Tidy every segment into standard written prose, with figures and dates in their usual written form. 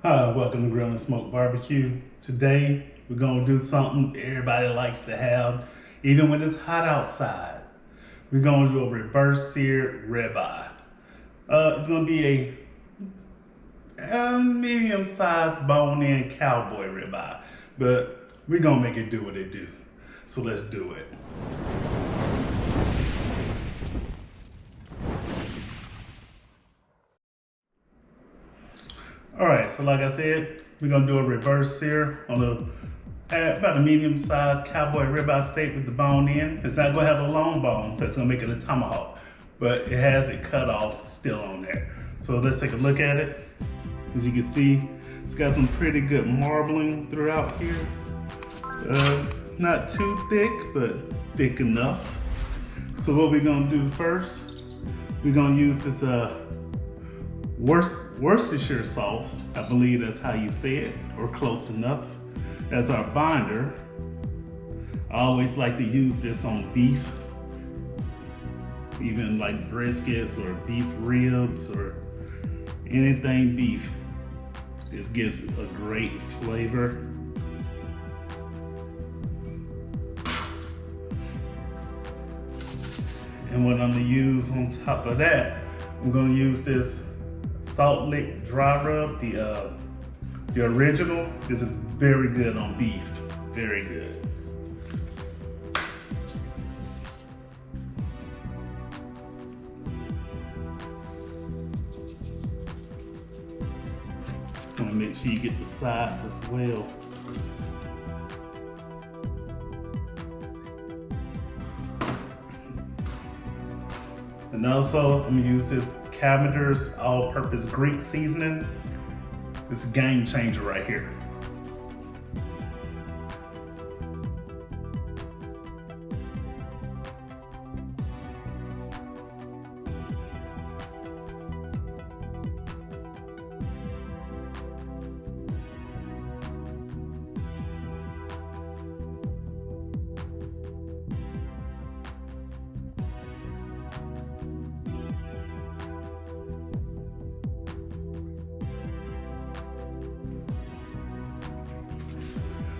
Hi, welcome to Grill and Smoke BBQ. Today, we're gonna do something everybody likes to have, even when it's hot outside. We're gonna do a reverse-seared ribeye. It's gonna be a medium-sized bone-in cowboy ribeye, but we're gonna make it do what it do. So let's do it. All right, so like I said, we're gonna do a reverse sear on about a medium-sized cowboy ribeye steak with the bone in. It's not gonna have a long bone, that's gonna make it a tomahawk, but it has it cut off still on there. So let's take a look at it. As you can see, it's got some pretty good marbling throughout here. Not too thick, but thick enough. So what we're gonna do first, we're gonna use this Worcestershire Sauce, I believe that's how you say it, or close enough, as our binder. I always like to use this on beef, even like briskets or beef ribs or anything beef. This gives a great flavor. And what I'm gonna use on top of that, I'm gonna use this Salt Lick dry rub, the original. This is very good on beef, very good. Want to make sure you get the sides as well. And also, I'm gonna use this Cavender's all-purpose Greek seasoning. This is a game changer right here.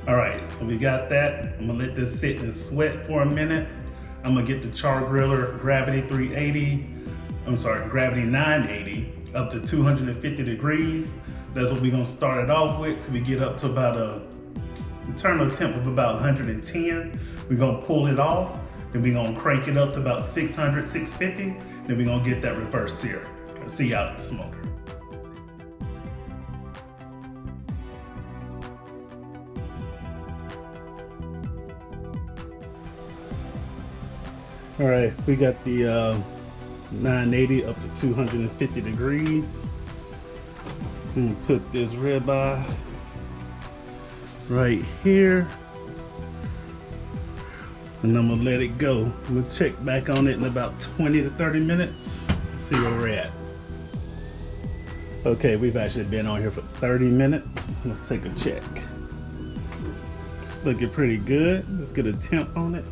All right, so we got that. I'm gonna let this sit and sweat for a minute. I'm gonna get the char-griller Gravity 980 up to 250 degrees. That's what we're gonna start it off with till we get up to about a internal temp of about 110. We're gonna pull it off, then we're gonna crank it up to about 600, 650, then we're gonna get that reverse sear. See you out at the smoker. All right, we got the 980 up to 250 degrees. And put this ribeye right here. And I'm gonna let it go. We'll check back on it in about 20 to 30 minutes. See where we're at. Okay, we've actually been on here for 30 minutes. Let's take a check. It's looking pretty good. Let's get a temp on it.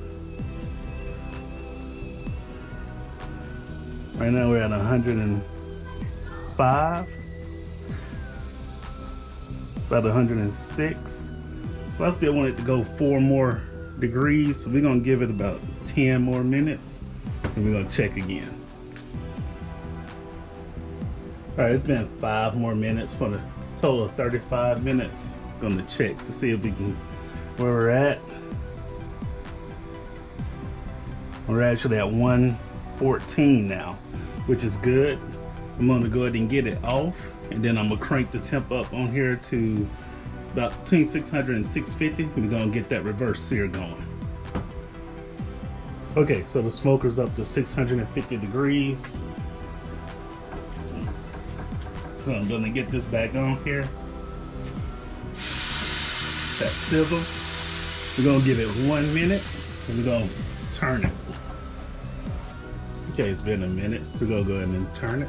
Right now we're at 105, about 106. So I still want it to go 4 more degrees. So we're gonna give it about 10 more minutes and we're gonna check again. All right, it's been 5 more minutes for the total of 35 minutes. I'm gonna check to see if we can, where we're at. We're actually at 114 now, which is good. I'm gonna go ahead and get it off, and then I'm gonna crank the temp up on here to about between 600 and 650. We're gonna get that reverse sear going. Okay, so the smoker's up to 650 degrees. So I'm gonna get this back on here. That sizzle. We're gonna give it 1 minute, and we're gonna turn it. Okay, it's been a minute. We're gonna go ahead and turn it.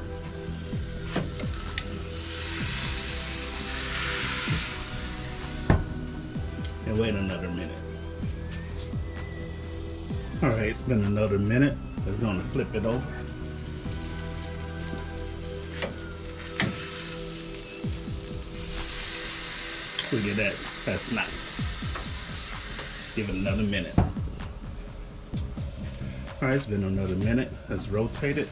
And wait another minute. All right, it's been another minute. Let's go and flip it over. Look at that. That's nice. Give it another minute. All right, it's been another minute. Let's rotate it.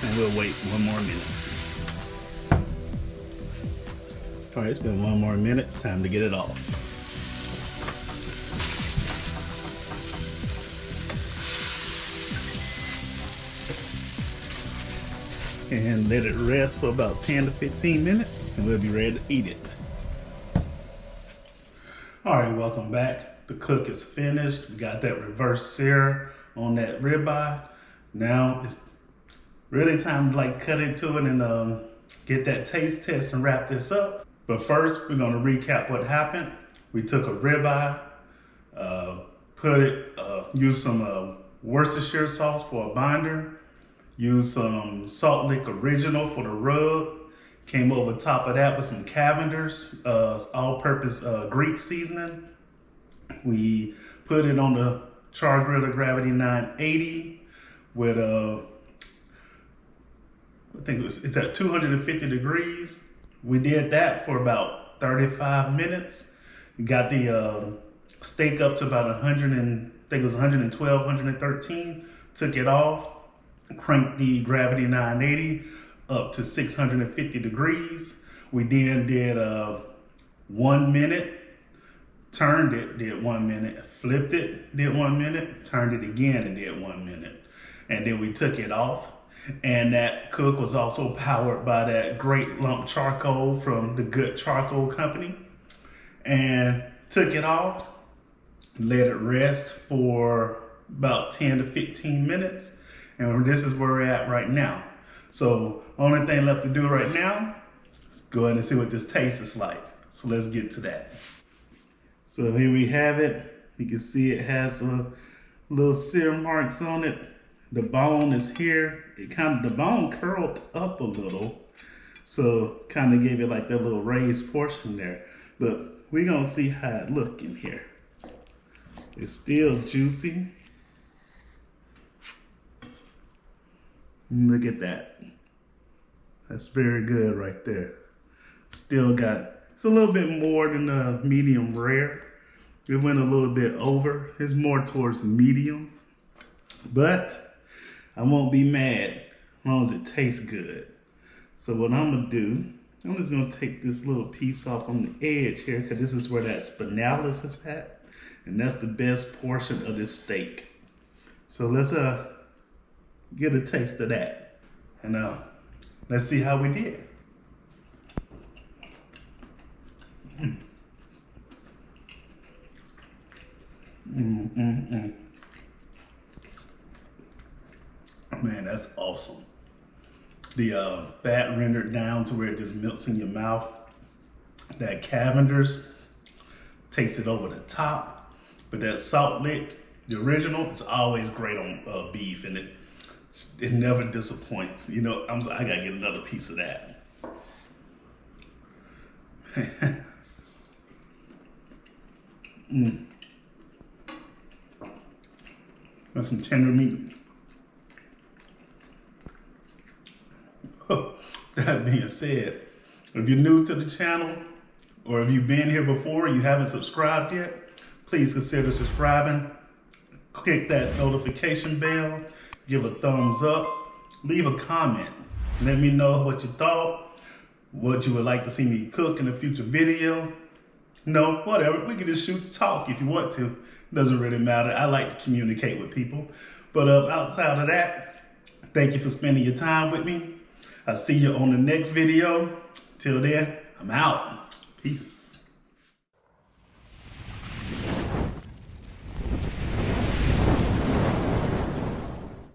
And we'll wait one more minute. All right, it's been one more minute. It's time to get it off. And let it rest for about 10 to 15 minutes, and we'll be ready to eat it. All right, welcome back. The cook is finished. We got that reverse sear on that ribeye. Now it's really time to like cut into it and get that taste test and wrap this up. But first, we're gonna recap what happened. We took a ribeye, used some Worcestershire sauce for a binder, used some Salt Lick Original for the rub, came over top of that with some Cavender's all-purpose Greek seasoning. We put it on the char-griller Gravity 980 with I think it's at 250 degrees. We did that for about 35 minutes. We got the steak up to about 112, 113. Took it off, cranked the Gravity 980 up to 650 degrees. We then did 1 minute, turned it, did 1 minute, flipped it, did 1 minute, turned it again and did 1 minute. And then we took it off. And that cook was also powered by that great lump charcoal from the Good Charcoal Company. And took it off, let it rest for about 10 to 15 minutes. And this is where we're at right now. So only thing left to do right now is go ahead and see what this taste is like. So let's get to that. So here we have it. You can see it has a little sear marks on it. The bone is here. The bone curled up a little. So kind of gave it like that little raised portion there. But we're gonna see how it look in here. It's still juicy. Look at that. That's very good right there. Still got, it's a little bit more than a medium rare. It went a little bit over. It's more towards medium. But I won't be mad as long as it tastes good. So what I'm gonna do, I'm just gonna take this little piece off on the edge here because this is where that spinalis is at. And that's the best portion of this steak. So let's get a taste of that. And let's see how we did. Man, that's awesome. The fat rendered down to where it just melts in your mouth. That Cavender's takes it over the top. But that Salt Lick, the original, it's always great on beef, and it never disappoints. You know, I gotta get another piece of that. That's some tender meat. That being said, if you're new to the channel, or if you've been here before and you haven't subscribed yet, please consider subscribing. Click that notification bell, give a thumbs up, leave a comment. Let me know what you thought, what you would like to see me cook in a future video. No, whatever, we can just shoot the talk if you want to. It doesn't really matter. I like to communicate with people. But outside of that, thank you for spending your time with me. I'll see you on the next video. Till then, I'm out. Peace.